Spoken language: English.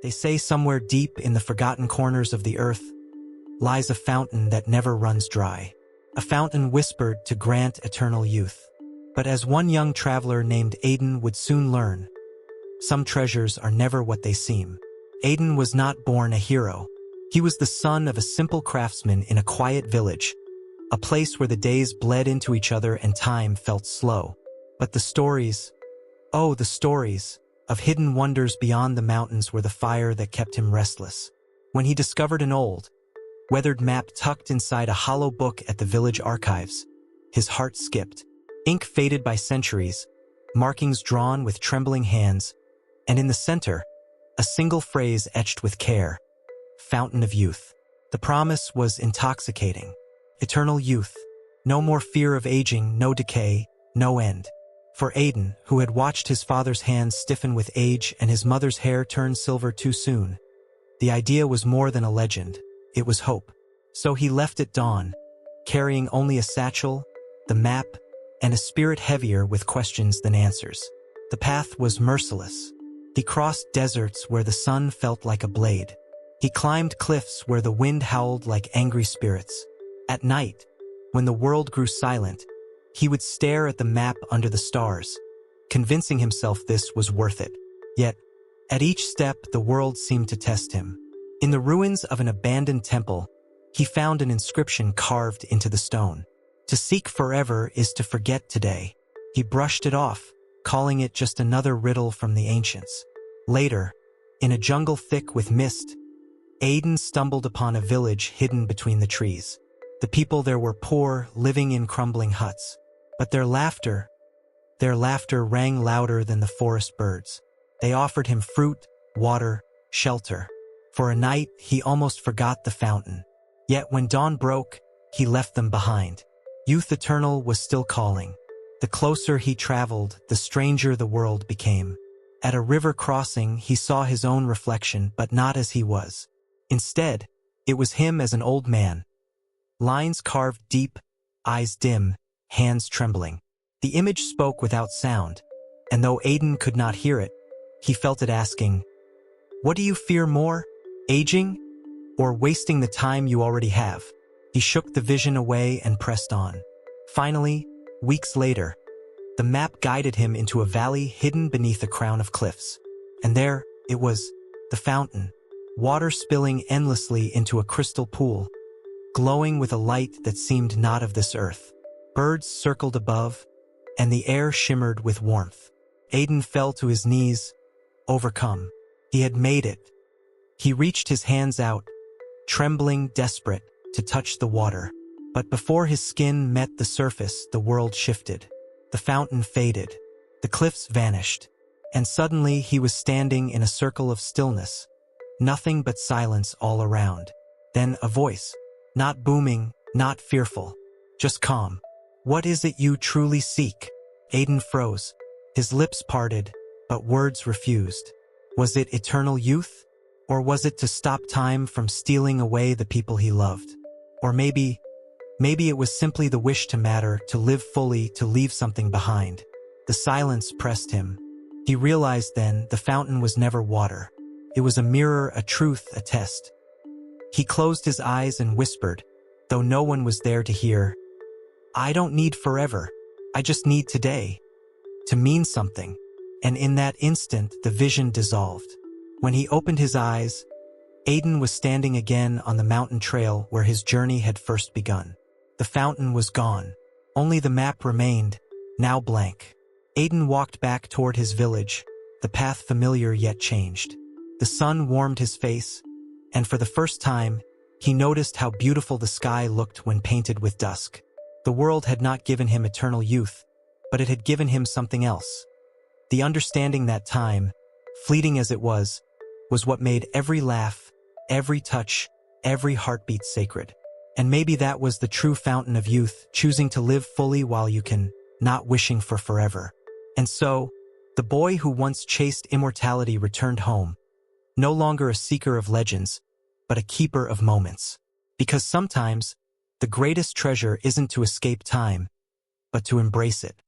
They say somewhere deep in the forgotten corners of the earth lies a fountain that never runs dry. A fountain whispered to grant eternal youth. But as one young traveler named Aiden would soon learn, some treasures are never what they seem. Aiden was not born a hero. He was the son of a simple craftsman in a quiet village, a place where the days bled into each other and time felt slow. But the stories, oh, the stories of hidden wonders beyond the mountains were the fire that kept him restless. When he discovered an old, weathered map tucked inside a hollow book at the village archives, his heart skipped. Ink faded by centuries, markings drawn with trembling hands, and in the center, a single phrase etched with care: Fountain of Youth. The promise was intoxicating. Eternal youth. No more fear of aging, no decay, no end. For Aiden, who had watched his father's hands stiffen with age and his mother's hair turn silver too soon, the idea was more than a legend. It was hope. So he left at dawn, carrying only a satchel, the map, and a spirit heavier with questions than answers. The path was merciless. He crossed deserts where the sun felt like a blade. He climbed cliffs where the wind howled like angry spirits. At night, when the world grew silent, he would stare at the map under the stars, convincing himself this was worth it. Yet, at each step, the world seemed to test him. In the ruins of an abandoned temple, he found an inscription carved into the stone. To seek forever is to forget today. He brushed it off, calling it just another riddle from the ancients. Later, in a jungle thick with mist, Aiden stumbled upon a village hidden between the trees. The people there were poor, living in crumbling huts. But their laughter rang louder than the forest birds. They offered him fruit, water, shelter. For a night, he almost forgot the fountain. Yet when dawn broke, he left them behind. Youth eternal was still calling. The closer he traveled, the stranger the world became. At a river crossing, he saw his own reflection, but not as he was. Instead, it was him as an old man. Lines carved deep, eyes dim, hands trembling. The image spoke without sound, and though Aiden could not hear it, he felt it asking, "What do you fear more, aging, or wasting the time you already have?" He shook the vision away and pressed on. Finally, weeks later, the map guided him into a valley hidden beneath a crown of cliffs. And there, it was, the fountain, water spilling endlessly into a crystal pool, glowing with a light that seemed not of this earth. Birds circled above, and the air shimmered with warmth. Aiden fell to his knees, overcome. He had made it. He reached his hands out, trembling, desperate, to touch the water. But before his skin met the surface, the world shifted. The fountain faded. The cliffs vanished. And suddenly he was standing in a circle of stillness. Nothing but silence all around. Then a voice. Not booming, not fearful. Just calm. "What is it you truly seek?" Aiden froze. His lips parted, but words refused. Was it eternal youth? Or was it to stop time from stealing away the people he loved? Or maybe it was simply the wish to matter, to live fully, to leave something behind. The silence pressed him. He realized then the fountain was never water. It was a mirror, a truth, a test. He closed his eyes and whispered, though no one was there to hear, "I don't need forever. I just need today to mean something." And in that instant, the vision dissolved. When he opened his eyes, Aiden was standing again on the mountain trail where his journey had first begun. The fountain was gone. Only the map remained, now blank. Aiden walked back toward his village, the path familiar yet changed. The sun warmed his face, and for the first time, he noticed how beautiful the sky looked when painted with dusk. The world had not given him eternal youth, but it had given him something else. The understanding that time, fleeting as it was what made every laugh, every touch, every heartbeat sacred. And maybe that was the true fountain of youth, choosing to live fully while you can, not wishing for forever. And so, the boy who once chased immortality returned home, no longer a seeker of legends, but a keeper of moments. Because sometimes, the greatest treasure isn't to escape time, but to embrace it.